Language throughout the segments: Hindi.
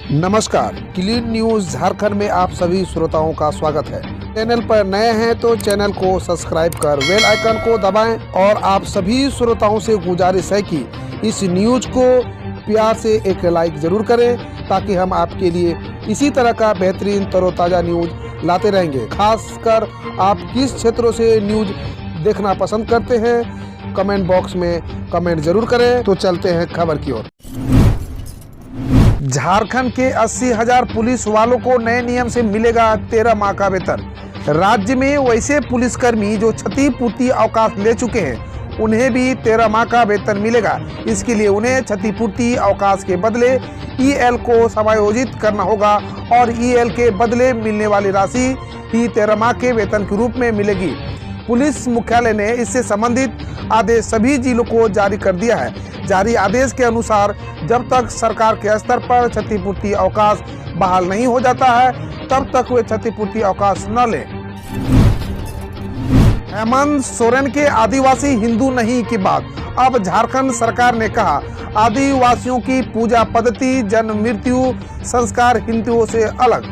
नमस्कार, क्लीन न्यूज झारखंड में आप सभी श्रोताओं का स्वागत है। चैनल पर नए हैं तो चैनल को सब्सक्राइब कर बेल आइकन को दबाएं और आप सभी श्रोताओं से गुजारिश है कि इस न्यूज को प्यार से एक लाइक जरूर करें ताकि हम आपके लिए इसी तरह का बेहतरीन तरोताज़ा न्यूज लाते रहेंगे। खासकर आप किस क्षेत्रों से न्यूज देखना पसंद करते हैं, कमेंट बॉक्स में कमेंट जरूर करें। तो चलते हैं खबर की ओर। झारखंड के 80,000 पुलिस वालों को नए नियम से मिलेगा 13 माह का वेतन। राज्य में वैसे पुलिसकर्मी जो क्षतिपूर्ति अवकाश ले चुके हैं उन्हें भी 13 माह का वेतन मिलेगा। इसके लिए उन्हें क्षतिपूर्ति अवकाश के बदले ईएल को समायोजित करना होगा और ईएल के बदले मिलने वाली राशि ही 13 माह के वेतन के रूप में मिलेगी। पुलिस मुख्यालय ने इससे संबंधित आदेश सभी जिलों को जारी कर दिया है। जारी आदेश के अनुसार जब तक सरकार के स्तर पर क्षतिपूर्ति अवकाश बहाल नहीं हो जाता है तब तक वे क्षतिपूर्ति अवकाश न लें। हेमंत सोरेन के आदिवासी हिंदू नहीं की बात। अब झारखंड सरकार ने कहा आदिवासियों की पूजा पद्धति जन्म मृत्यु संस्कार हिंदुओं से अलग।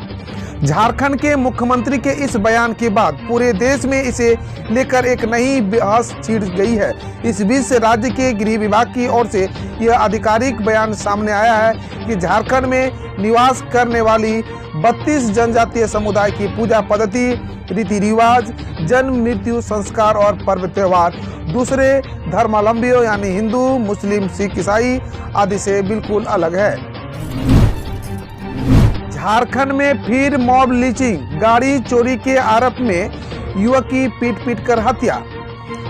झारखंड के मुख्यमंत्री के इस बयान के बाद पूरे देश में इसे लेकर एक नई बहस छिड़ गई है। इस बीच से राज्य के गृह विभाग की ओर से यह आधिकारिक बयान सामने आया है कि झारखंड में निवास करने वाली 32 जनजातीय समुदाय की पूजा पद्धति, रीति रिवाज, जन्म मृत्यु संस्कार और पर्व त्योहार दूसरे धर्मावलंबियों यानी हिंदू, मुस्लिम, सिख, ईसाई आदि से बिल्कुल अलग है। झारखंड में फिर मॉब लिंचिंग, गाड़ी चोरी के आरोप में युवक की पीट कर हत्या।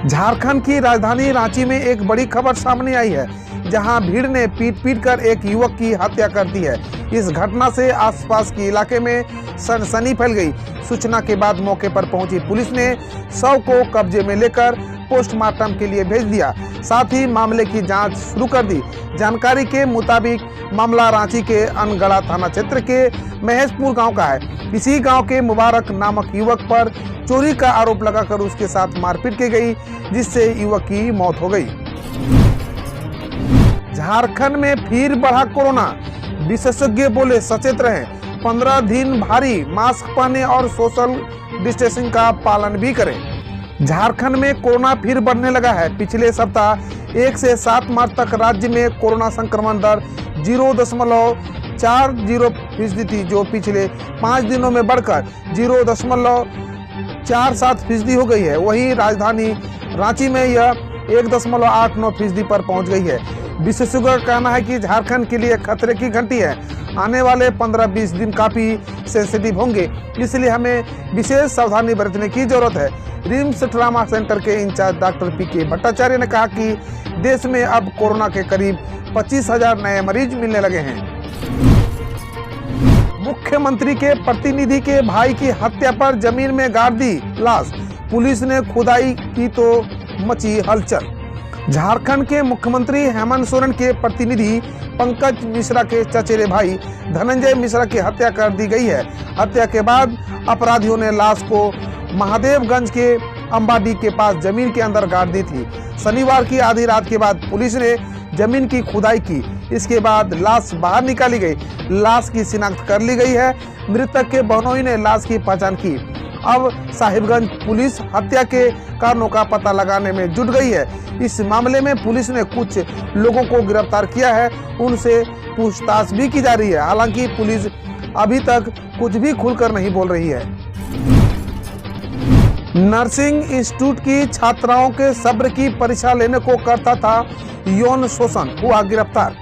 झारखंड की राजधानी रांची में एक बड़ी खबर सामने आई है जहां भीड़ ने पीट कर एक युवक की हत्या कर दी है। इस घटना से आसपास के इलाके में सनसनी फैल गई। सूचना के बाद मौके पर पहुंची पुलिस ने शव को कब्जे में लेकर पोस्टमार्टम के लिए भेज दिया। साथ ही मामले की जांच शुरू कर दी। जानकारी के मुताबिक मामला रांची के अनगढ़ा थाना क्षेत्र के महेशपुर गांव का है। इसी गांव के मुबारक नामक युवक पर चोरी का आरोप लगाकर उसके साथ मारपीट की गई जिससे युवक की मौत हो गई। झारखंड में फिर बढ़ा कोरोना, विशेषज्ञ बोले सचेत रहें। 15 दिन भारी मास्क पहने और सोशल डिस्टेंसिंग का पालन भी करें। झारखंड में कोरोना फिर बढ़ने लगा है। पिछले सप्ताह 1 से 7 मार्च तक राज्य में कोरोना संक्रमण दर 0.40% थी जो पिछले 5 दिनों में बढ़कर 0.47% हो गई है। वहीं राजधानी रांची में यह 1.89% पर पहुंच गई है। विशेषज्ञों का कहना है कि झारखंड के लिए खतरे की घंटी है। आने वाले 15-20 दिन काफी सेंसिटिव होंगे, इसलिए हमें विशेष सावधानी बरतने की जरूरत है। रिम्स ट्रामा सेंटर के इंचार्ज डॉक्टर पीके भट्टाचार्य ने कहा कि देश में अब कोरोना के करीब 25,000 नए मरीज मिलने लगे हैं। मुख्यमंत्री के प्रतिनिधि के भाई की हत्या पर जमीन में गाड़ दी लाश। पुलिस ने खुदाई की तो मची हलचल। झारखंड के मुख्यमंत्री हेमंत सोरेन के प्रतिनिधि पंकज मिश्रा के चचेरे भाई धनंजय मिश्रा की हत्या कर दी गई है। हत्या के बाद अपराधियों ने लाश को महादेवगंज के अंबाडी के पास जमीन के अंदर गाड़ दी थी। शनिवार की आधी रात के बाद पुलिस ने जमीन की खुदाई की। इसके बाद लाश बाहर निकाली गई। लाश की शिनाख्त कर ली गई है। मृतक के बहनोई ने लाश की पहचान की। अब साहिबगंज पुलिस हत्या के कारणों का पता लगाने में जुट गई है। इस मामले में पुलिस ने कुछ लोगों को गिरफ्तार किया है, उनसे पूछताछ भी की जा रही है। हालांकि पुलिस अभी तक कुछ भी खुलकर नहीं बोल रही है। नर्सिंग इंस्टीट्यूट की छात्राओं के सब्र की परीक्षा लेने को करता था यौन शोषण, हुआ गिरफ्तार।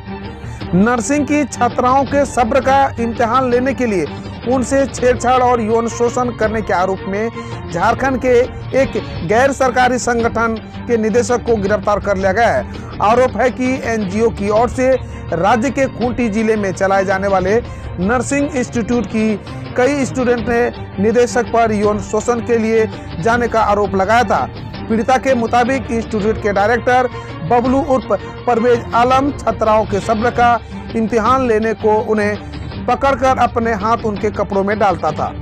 नर्सिंग की छात्राओं के सब्र का इम्तिहान लेने के लिए उनसे छेड़छाड़ और यौन शोषण करने के आरोप में झारखंड के एक गैर सरकारी संगठन के निदेशक को गिरफ्तार कर लिया गया है। आरोप है कि एनजीओ की ओर से राज्य के खूंटी जिले में चलाए जाने वाले नर्सिंग इंस्टीट्यूट की कई स्टूडेंट ने निदेशक पर यौन शोषण के लिए जाने का आरोप लगाया था। पीड़िता के मुताबिक इंस्टीट्यूट के डायरेक्टर बबलू उर्फ परवेज आलम छात्राओं के सब्र का इम्तिहान लेने को उन्हें पकड़कर अपने हाथ उनके कपड़ों में डालता था।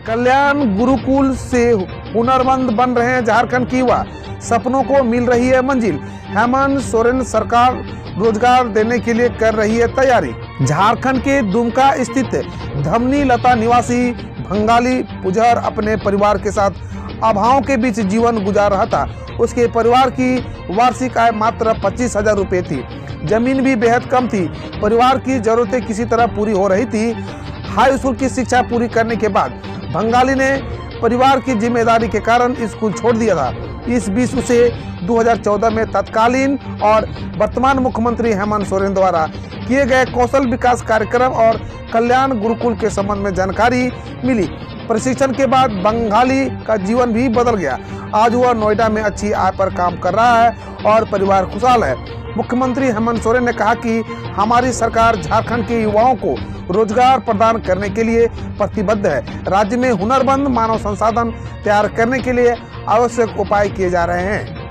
कल्याण गुरुकुल से हुनरमंद बन रहे हैं झारखंड की युवा, सपनों को मिल रही है मंजिल। हेमंत सोरेन सरकार रोजगार देने के लिए कर रही है तैयारी। झारखंड के दुमका स्थित धमनी लता निवासी बंगाली पुजहर अपने परिवार के साथ अभावों के बीच जीवन गुजार रहा था। उसके परिवार की वार्षिक आय मात्र 25,000 रुपए थी। जमीन भी बेहद कम थी। परिवार की जरूरतें किसी तरह पूरी हो रही थी। हाई स्कूल की शिक्षा पूरी करने के बाद बंगाली ने परिवार की जिम्मेदारी के कारण स्कूल छोड़ दिया था। इस बीच उसे 2014 में तत्कालीन और वर्तमान मुख्यमंत्री हेमंत सोरेन द्वारा किए गए कौशल विकास कार्यक्रम और कल्याण गुरुकुल के संबंध में जानकारी मिली। प्रशिक्षण के बाद बंगाली का जीवन भी बदल गया। आज वह नोएडा में अच्छी आय पर काम कर रहा है और परिवार खुशहाल है। मुख्यमंत्री हेमंत सोरेन ने कहा कि हमारी सरकार झारखंड के युवाओं को रोजगार प्रदान करने के लिए प्रतिबद्ध है। राज्य में हुनरमंद मानव संसाधन तैयार करने के लिए आवश्यक उपाय किए जा रहे हैं।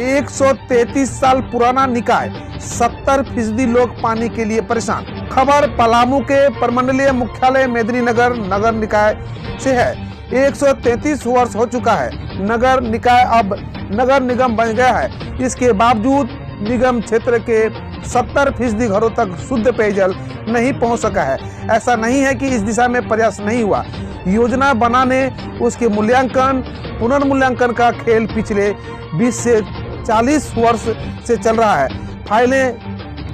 133 साल पुराना निकाय, 70% लोग पानी के लिए परेशान। खबर पलामू के प्रमंडलीय मुख्यालय मेदिनीनगर नगर निकाय से है। 133 वर्ष हो चुका है। नगर निकाय अब नगर निगम बन गया है। इसके बावजूद निगम क्षेत्र के 70% घरों तक शुद्ध पेयजल नहीं पहुंच सका है। ऐसा नहीं है कि इस दिशा में प्रयास नहीं हुआ। योजना बनाने, उसके मूल्यांकन, पुनर्मूल्यांकन का खेल पिछले 20 से 40 वर्ष से चल रहा है। फाइलें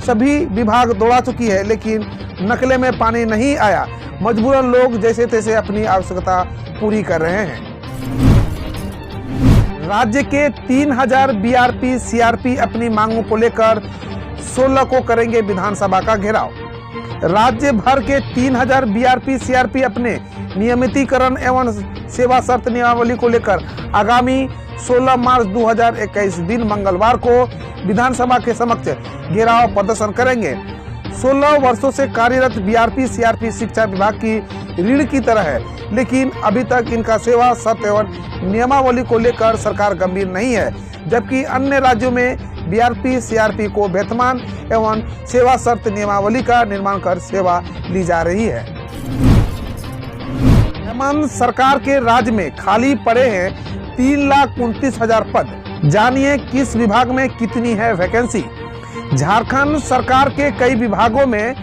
सभी विभाग दौड़ा चुकी है, लेकिन नकले में पानी नहीं आया। मजबूरन लोग जैसे तैसे अपनी आवश्यकता पूरी कर रहे हैं। राज्य के 3000 बीआरपी सीआरपी अपनी मांगों को लेकर 16 को करेंगे विधानसभा का घेराव। राज्य भर के 3000 बीआरपी सीआरपी अपने नियमितीकरण एवं सेवा शर्त नियमावली को लेकर आगामी 16 मार्च 2021 दिन मंगलवार को विधानसभा के समक्ष घेराव प्रदर्शन करेंगे। 16 वर्षों से कार्यरत बीआरपी सीआरपी शिक्षा विभाग की रीढ़ की तरह है, लेकिन अभी तक इनका सेवा शर्त एवं नियमावली को लेकर सरकार गंभीर नहीं है, जबकि अन्य राज्यों में बीआरपी सीआरपी को वेतनमान एवं सेवा शर्त नियमावली का निर्माण कर सेवा ली जा रही है। हेमंत सरकार के राज्य में खाली पड़े हैं 3,29,000 पद। जानिए किस विभाग में कितनी है वैकेंसी। झारखंड सरकार के कई विभागों में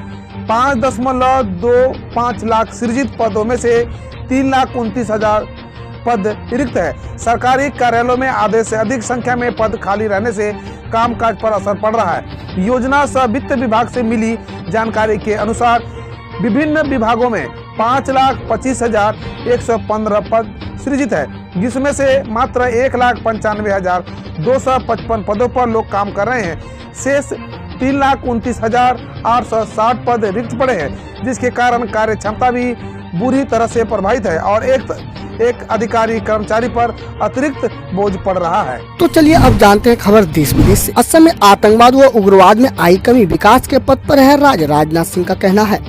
5.25 लाख सृजित पदों में से 3,29,000 पद रिक्त है। सरकारी कार्यालयों में आधे से अधिक संख्या में पद खाली रहने से कामकाज पर असर पड़ रहा है। योजना सह वित्त विभाग से मिली जानकारी के अनुसार विभिन्न विभागों में 5,25,115 पद सृजित है, जिसमें से मात्र 1,95,255 पदों पर लोग काम कर रहे हैं। शेष 3,29,860 पद रिक्त पड़े हैं, जिसके कारण कार्य क्षमता भी बुरी तरह से प्रभावित है और एक अधिकारी कर्मचारी पर अतिरिक्त बोझ पड़ रहा है। तो चलिए अब जानते हैं खबर देश विदेश से। असम में आतंकवाद व उग्रवाद में आई कमी विकास के पथ पर है राज्य, राजनाथ सिंह का कहना है।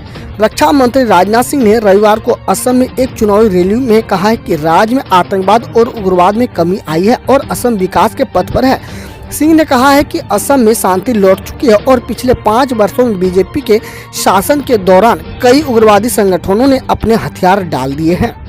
रक्षा मंत्री राजनाथ सिंह ने रविवार को असम में एक चुनावी रैली में कहा है कि राज्य में आतंकवाद और उग्रवाद में कमी आई है और असम विकास के पथ पर है। सिंह ने कहा है कि असम में शांति लौट चुकी है और पिछले 5 वर्षों में बीजेपी के शासन के दौरान कई उग्रवादी संगठनों ने अपने हथियार डाल दिए हैं।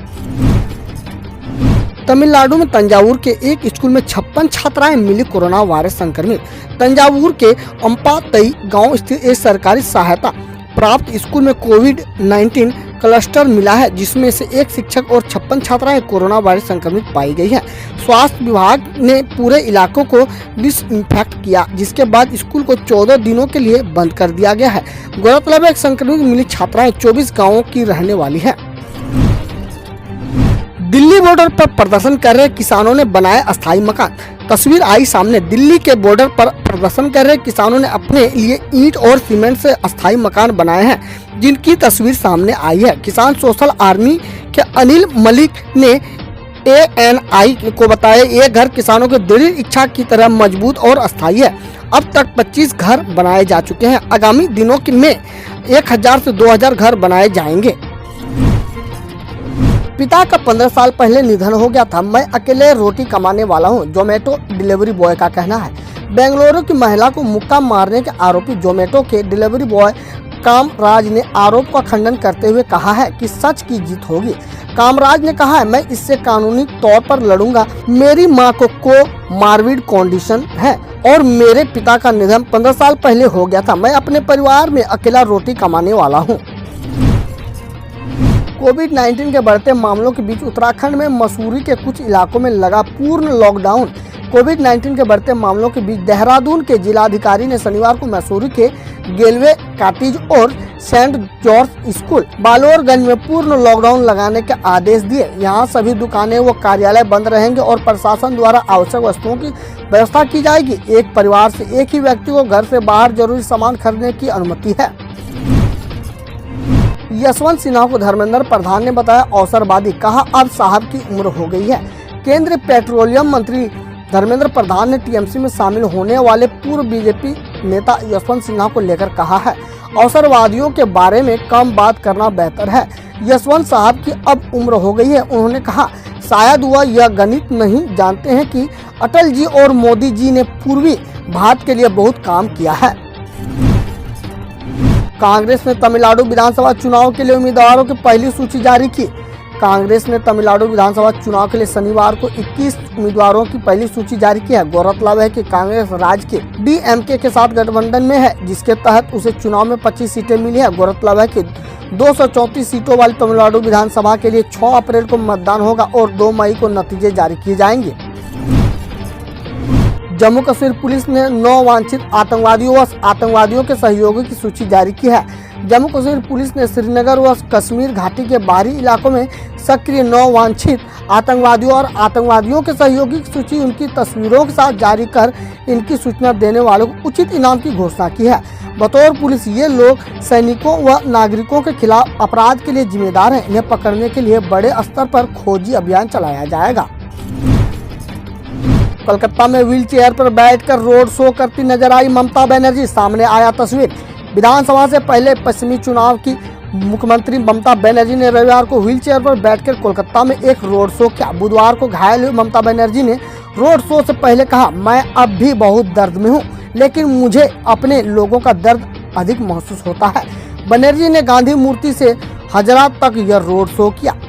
तमिलनाडु में तंजावुर के एक स्कूल में 56 छात्राएं मिली कोरोना वायरस संक्रमित। तंजावुर के अम्पातई गांव स्थित एक सरकारी सहायता प्राप्त स्कूल में कोविड-19 क्लस्टर मिला है, जिसमें से एक शिक्षक और 56 छात्राएं कोरोना वायरस संक्रमित पाई गई है। स्वास्थ्य विभाग ने पूरे इलाकों को डिसइंफेक्ट किया, जिसके बाद स्कूल को 14 दिनों के लिए बंद कर दिया गया है। गौरतलब है संक्रमित मिली छात्राएं 24 गाँवों की रहने वाली है। दिल्ली बॉर्डर पर प्रदर्शन कर रहे किसानों ने बनाए अस्थायी मकान। तस्वीर आई सामने। दिल्ली के बॉर्डर पर प्रदर्शन कर रहे किसानों ने अपने लिए ईंट और सीमेंट से अस्थायी मकान बनाए हैं, जिनकी तस्वीर सामने आई है। किसान सोशल आर्मी के अनिल मलिक ने ANI को बताया, ये घर किसानों की दृढ़ इच्छा की तरह मजबूत और अस्थायी है। अब तक 25 घर बनाए जा चुके हैं। आगामी दिनों में 1000 से 2000 घर बनाए जाएंगे। पिता का 15 साल पहले निधन हो गया था। मैं अकेले रोटी कमाने वाला हूं, जोमेटो डिलीवरी बॉय का कहना है। बेंगलुरु की महिला को मुक्का मारने के आरोपी जोमेटो के डिलीवरी बॉय कामराज ने आरोप का खंडन करते हुए कहा है कि सच की जीत होगी। कामराज ने कहा है, मैं इससे कानूनी तौर पर लड़ूंगा। मेरी मां को मारविड कंडीशन है और मेरे पिता का निधन 15 साल पहले हो गया था। मैं अपने परिवार में अकेला रोटी कमाने वाला हूं। कोविड-19 के बढ़ते मामलों के बीच उत्तराखंड में मसूरी के कुछ इलाकों में लगा पूर्ण लॉकडाउन। कोविड-19 के बढ़ते मामलों के बीच देहरादून के जिलाधिकारी ने शनिवार को मसूरी के गेलवे कॉटेज और सेंट जॉर्ज स्कूल बालोरगंज में पूर्ण लॉकडाउन लगाने के आदेश दिए। यहां सभी दुकानें व कार्यालय बंद रहेंगे और प्रशासन द्वारा आवश्यक वस्तुओं की व्यवस्था की जाएगी। एक परिवार से एक ही व्यक्ति को घर से बाहर जरूरी सामान खरीदने की अनुमति है। यशवंत सिन्हा को धर्मेंद्र प्रधान ने बताया अवसरवादी, कहा अब साहब की उम्र हो गई है। केंद्रीय पेट्रोलियम मंत्री धर्मेंद्र प्रधान ने टीएमसी में शामिल होने वाले पूर्व बीजेपी नेता यशवंत सिन्हा को लेकर कहा है, अवसरवादियों के बारे में कम बात करना बेहतर है। यशवंत साहब की अब उम्र हो गई है। उन्होंने कहा, शायद वह यह गणित नहीं जानते हैं कि अटल जी और मोदी जी ने पूर्वी भारत के लिए बहुत काम किया है। कांग्रेस ने तमिलनाडु विधानसभा चुनाव के लिए उम्मीदवारों की पहली सूची जारी की। कांग्रेस ने तमिलनाडु विधानसभा चुनाव के लिए शनिवार को 21 उम्मीदवारों की पहली सूची जारी की है। गौरतलब है कि कांग्रेस राज्य के डीएमके के साथ गठबंधन में है, जिसके तहत उसे चुनाव में 25 सीटें मिली है। गौरतलब है कि 234 सीटों वाली तमिलनाडु विधानसभा के लिए 6 अप्रैल को मतदान होगा और 2 मई को नतीजे जारी किए जाएंगे। जम्मू कश्मीर पुलिस ने 9 वांछित आतंकवादियों व आतंकवादियों के सहयोगी की सूची जारी की है। जम्मू कश्मीर पुलिस ने श्रीनगर व कश्मीर घाटी के बाहरी इलाकों में सक्रिय 9 वांछित आतंकवादियों और आतंकवादियों के सहयोगी की सूची उनकी तस्वीरों के साथ जारी कर इनकी सूचना देने वालों को उचित इनाम की घोषणा की है। बतौर पुलिस ये लोग सैनिकों व नागरिकों के खिलाफ अपराध के लिए जिम्मेदार हैं। इन्हें पकड़ने के लिए बड़े स्तर पर खोजी अभियान चलाया जाएगा। कोलकाता में व्हील चेयर पर बैठकर रोड शो करती नजर आई ममता बनर्जी, सामने आया तस्वीर। विधानसभा से पहले पश्चिमी चुनाव की मुख्यमंत्री ममता बनर्जी ने रविवार को व्हील चेयर पर बैठकर कोलकाता में एक रोड शो किया। बुधवार को घायल हुई ममता बनर्जी ने रोड शो से पहले कहा, मैं अब भी बहुत दर्द में हूँ, लेकिन मुझे अपने लोगों का दर्द अधिक महसूस होता है। बनर्जी ने गांधी मूर्ति से हजरा तक यह रोड शो किया।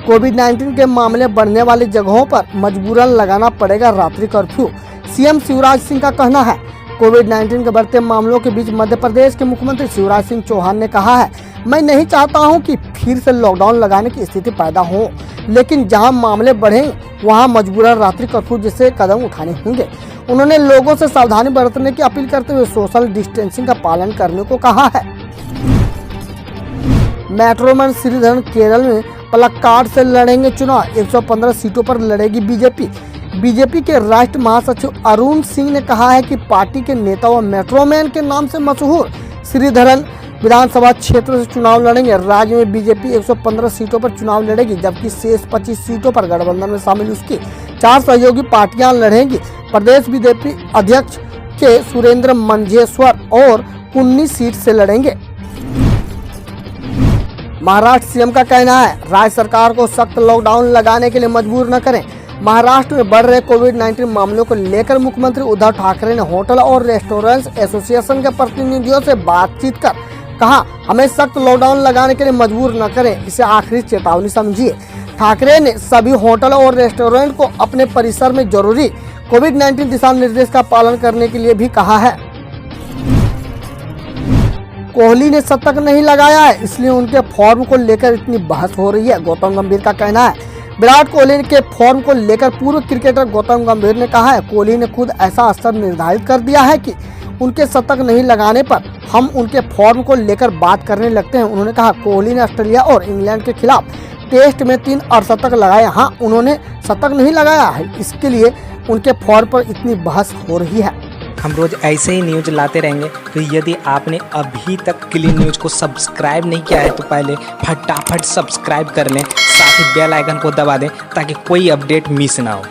कोविड-19 के मामले बढ़ने वाली जगहों पर मजबूरन लगाना पड़ेगा रात्रि कर्फ्यू, सीएम शिवराज सिंह का कहना है। कोविड-19 के बढ़ते मामलों के बीच मध्य प्रदेश के मुख्यमंत्री शिवराज सिंह चौहान ने कहा है, मैं नहीं चाहता हूं कि फिर से लॉकडाउन लगाने की स्थिति पैदा हो, लेकिन जहां मामले बढ़े वहां मजबूरन रात्रि कर्फ्यू जैसे कदम उठाने होंगे। उन्होंने लोगों से सावधानी बरतने की अपील करते हुए सोशल डिस्टेंसिंग का पालन करने को कहा है। मेट्रोमैन श्रीधरन केरल में प्लकार्ड से लड़ेंगे चुनाव, 115 सीटों पर लड़ेगी बीजेपी। बीजेपी के राष्ट्रीय महासचिव अरुण सिंह ने कहा है कि पार्टी के नेता व मेट्रोमैन के नाम से मशहूर श्रीधरन विधानसभा क्षेत्र से चुनाव लड़ेंगे। राज्य में बीजेपी 115 सीटों पर चुनाव लड़ेगी, जबकि शेष 25 सीटों पर गठबंधन में शामिल उसकी 4 सहयोगी पार्टियां लड़ेंगी। प्रदेश बीजेपी अध्यक्ष के सुरेंद्र मंझेश्वर और 19 सीट से लड़ेंगे। महाराष्ट्र सीएम का कहना है, राज्य सरकार को सख्त लॉकडाउन लगाने के लिए मजबूर न करें। महाराष्ट्र में बढ़ रहे कोविड-19 मामलों को लेकर मुख्यमंत्री उद्धव ठाकरे ने होटल और रेस्टोरेंट्स एसोसिएशन के प्रतिनिधियों से बातचीत कर कहा, हमें सख्त लॉकडाउन लगाने के लिए मजबूर न करें, इसे आखिरी चेतावनी समझिए। ठाकरे ने सभी होटल और रेस्टोरेंट को अपने परिसर में जरूरी कोविड-19 दिशा निर्देश का पालन करने के लिए भी कहा है। कोहली ने शतक नहीं लगाया है, इसलिए उनके फॉर्म को लेकर इतनी बहस हो रही है, गौतम गंभीर का कहना है। विराट कोहली के फॉर्म को लेकर पूर्व क्रिकेटर गौतम गंभीर ने कहा है, कोहली ने खुद ऐसा स्तर निर्धारित कर दिया है कि उनके शतक नहीं लगाने पर हम उनके फॉर्म को लेकर बात करने लगते हैं। उन्होंने कहा, कोहली ने ऑस्ट्रेलिया और इंग्लैंड के खिलाफ टेस्ट में 3 अर्धशतक लगाए। हाँ, उन्होंने शतक नहीं लगाया है, इसके लिए उनके फॉर्म पर इतनी बहस हो रही है। हम रोज ऐसे ही न्यूज लाते रहेंगे, तो यदि आपने अभी तक क्लीन न्यूज को सब्सक्राइब नहीं किया है तो पहले फटाफट सब्सक्राइब कर लें, साथ ही बेल आइकन को दबा दें ताकि कोई अपडेट मिस ना हो।